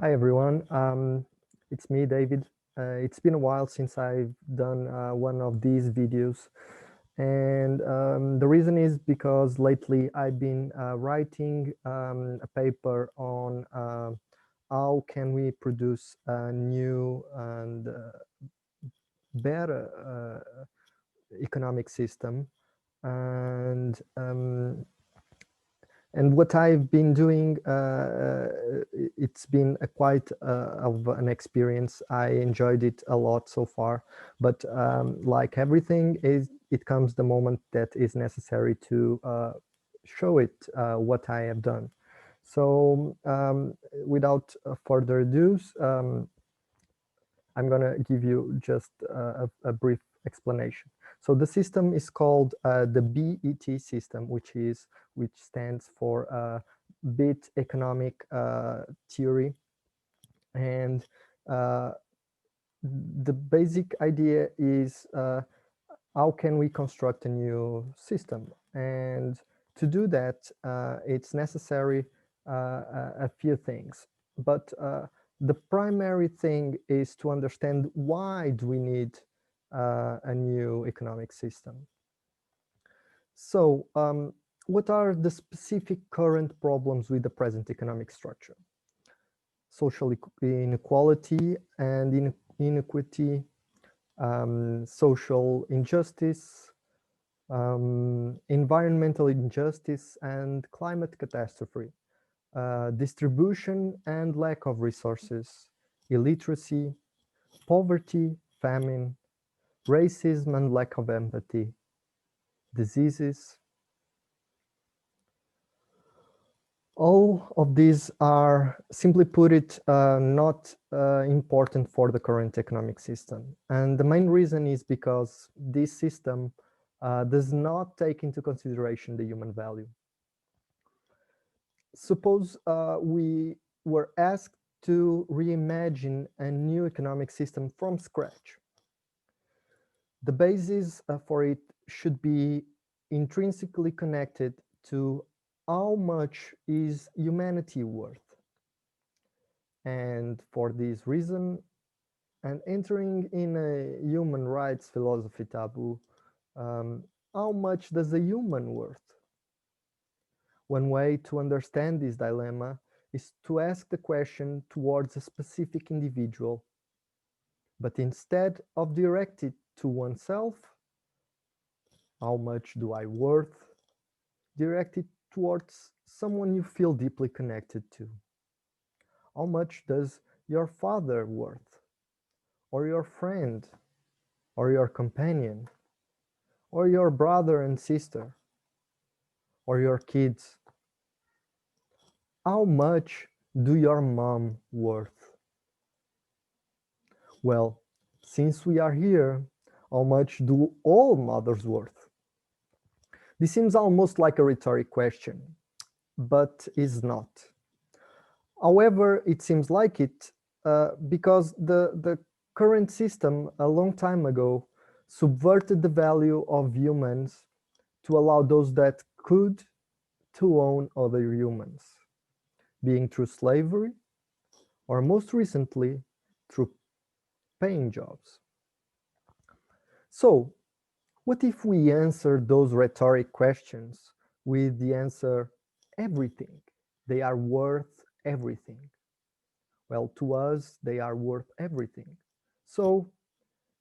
Hi everyone, it's me, David. It's been a while since I've done one of these videos, and the reason is because lately I've been writing a paper on how can we produce a new and better economic system, and what I've been doing, it's been a quite of an experience. I enjoyed it a lot so far, but like everything, it comes the moment that is necessary to show it what I have done. So without further ado, I'm going to give you just a brief explanation. So the system is called the B.E.T system, which stands for B.E.T economic theory, and uh, the basic idea is how can we construct a new system, and to do that it's necessary a few things, but the primary thing is to understand why do we need a new economic system. So what are the specific current problems with the present economic structure? Social inequality and inequity, social injustice, environmental injustice and climate catastrophe, distribution and lack of resources, illiteracy, poverty, famine, racism and lack of empathy, diseases. All of these are, simply put it, not important for the current economic system. And the main reason is because this system does not take into consideration the human value. Suppose we were asked to reimagine a new economic system from scratch. The basis for it should be intrinsically connected to how much is humanity worth. And for this reason, and entering in a human rights philosophy taboo, how much does a human worth? One way to understand this dilemma is to ask the question towards a specific individual, but instead of direct it to oneself, how much do I worth? Direct it towards someone you feel deeply connected to. How much does your father worth? Or your friend? Or your companion? Or your brother and sister? Or your kids? How much do your mom worth? Well, since we are here, how much do all mothers worth? This seems almost like a rhetoric question, but is not. However, it seems like it because the current system a long time ago subverted the value of humans to allow those that could to own other humans, being through slavery or most recently through paying jobs. So, what if we answer those rhetoric questions with the answer everything? They are worth everything. Well, to us, they are worth everything. So,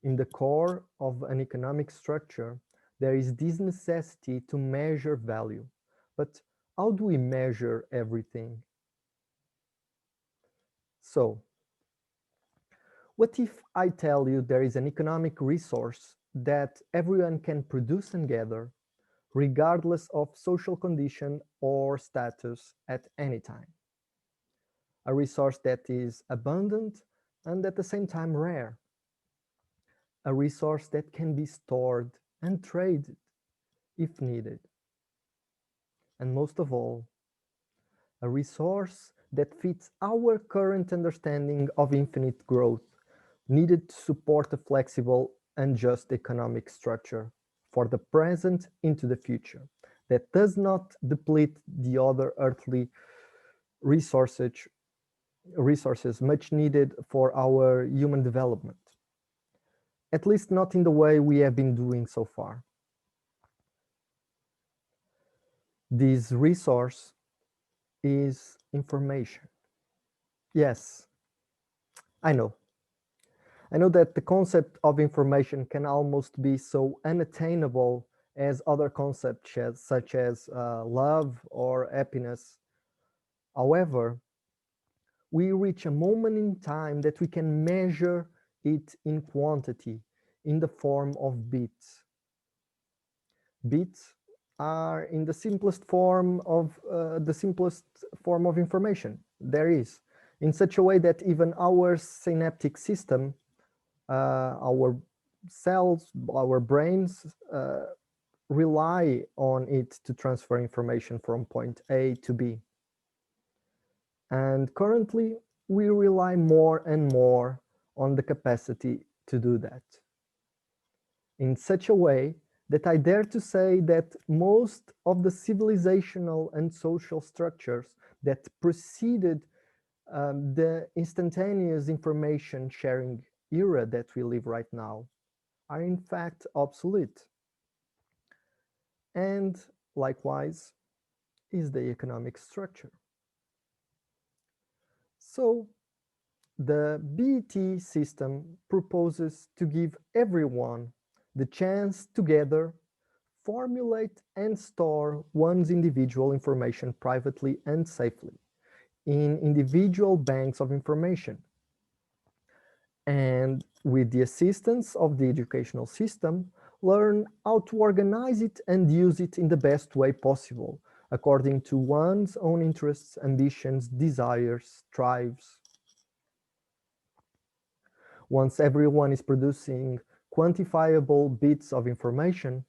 in the core of an economic structure, there is this necessity to measure value. But how do we measure everything? So, what if I tell you there is an economic resource that everyone can produce and gather, regardless of social condition or status at any time? A resource that is abundant and at the same time rare. A resource that can be stored and traded if needed. And most of all, a resource that fits our current understanding of infinite growth, needed to support a flexible and just economic structure for the present into the future, that does not deplete the other earthly resources resources much needed for our human development, at least not in the way we have been doing so far. This resource is information. Yes, I know. I know that the concept of information can almost be so unattainable as other concepts such as love or happiness. However, we reach a moment in time that we can measure it in quantity in the form of bits. Bits are in the simplest form of information there is, in such a way that even our synaptic system, our cells, our brains rely on it to transfer information from point A to B. And currently, we rely more and more on the capacity to do that in such a way that I dare to say that most of the civilizational and social structures that preceded the instantaneous information sharing era that we live right now are in fact obsolete. And likewise is the economic structure. So the B.E.T. system proposes to give everyone the chance to gather, formulate and store one's individual information privately and safely in individual banks of information. And with the assistance of the educational system, learn how to organize it and use it in the best way possible, according to one's own interests, ambitions, desires, drives. Once everyone is producing quantifiable bits of information,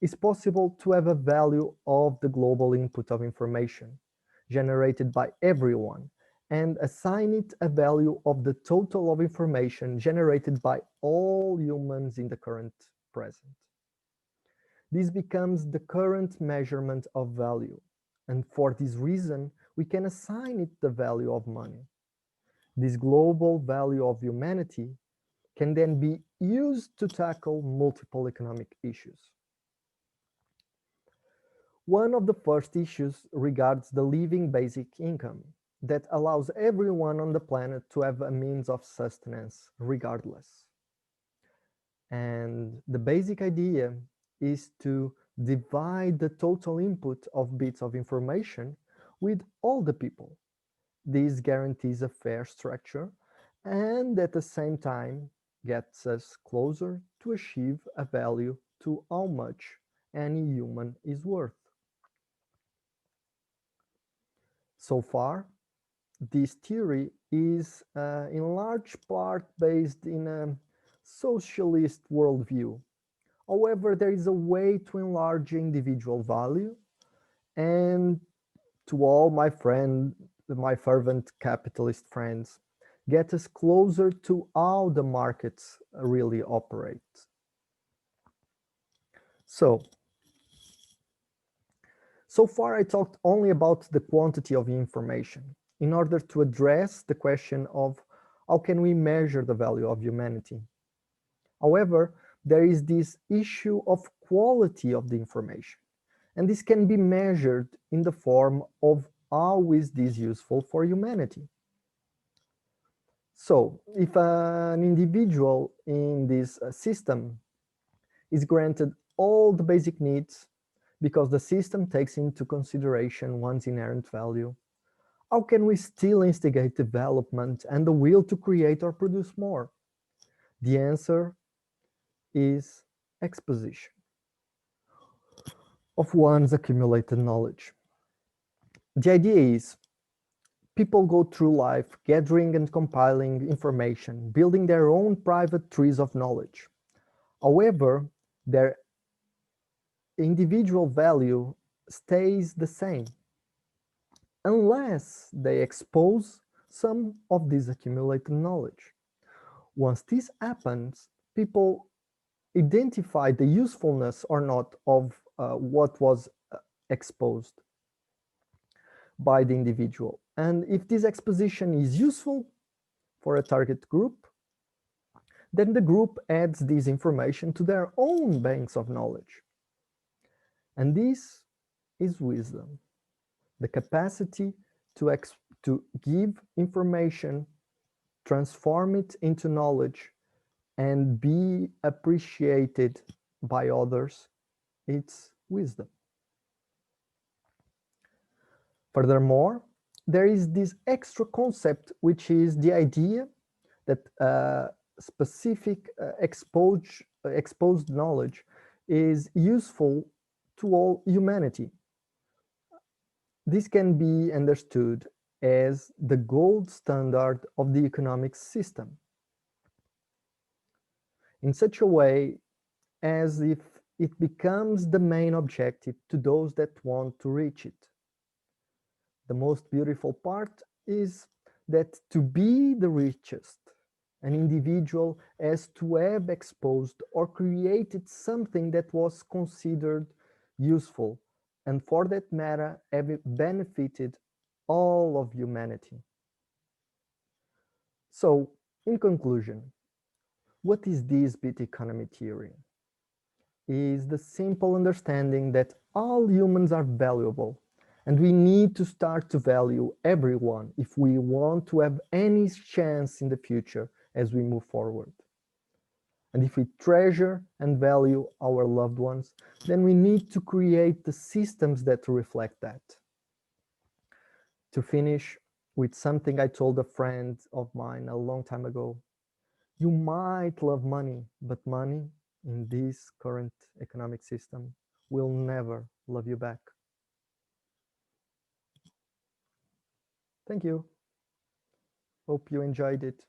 it's possible to have a value of the global input of information generated by everyone and assign it a value of the total of information generated by all humans in the current present. This becomes the current measurement of value, and for this reason, we can assign it the value of money. This global value of humanity can then be used to tackle multiple economic issues. One of the first issues regards the living basic income that allows everyone on the planet to have a means of sustenance regardless. And the basic idea is to divide the total input of bits of information with all the people. This guarantees a fair structure and at the same time gets us closer to achieve a value to how much any human is worth. So far, this theory is in large part based in a socialist worldview. However, there is a way to enlarge individual value, and to all my fervent capitalist friends, get us closer to how the markets really operate. So far I talked only about the quantity of information in order to address the question of how can we measure the value of humanity. However, there is this issue of quality of the information, and this can be measured in the form of how is this useful for humanity. So if an individual in this system is granted all the basic needs because the system takes into consideration one's inherent value, how can we still instigate development and the will to create or produce more? The answer is exposition of one's accumulated knowledge. The idea is people go through life gathering and compiling information, building their own private trees of knowledge. However, their individual value stays the same unless they expose some of this accumulated knowledge. Once this happens, people identify the usefulness or not of what was exposed by the individual. And if this exposition is useful for a target group, then the group adds this information to their own banks of knowledge. And this is wisdom, the capacity to give information, transform it into knowledge, and be appreciated by others. It's wisdom. Furthermore, there is this extra concept, which is the idea that specific exposed knowledge is useful to all humanity. This can be understood as the gold standard of the economic system, in such a way as if it becomes the main objective to those that want to reach it. The most beautiful part is that to be the richest, an individual has to have exposed or created something that was considered useful, and for that matter, have benefited all of humanity. So, in conclusion, what is this B.E.T economy theory? Is the simple understanding that all humans are valuable, and we need to start to value everyone if we want to have any chance in the future as we move forward. And if we treasure and value our loved ones, then we need to create the systems that reflect that. To finish with something I told a friend of mine a long time ago, you might love money, but money in this current economic system will never love you back. Thank you. Hope you enjoyed it.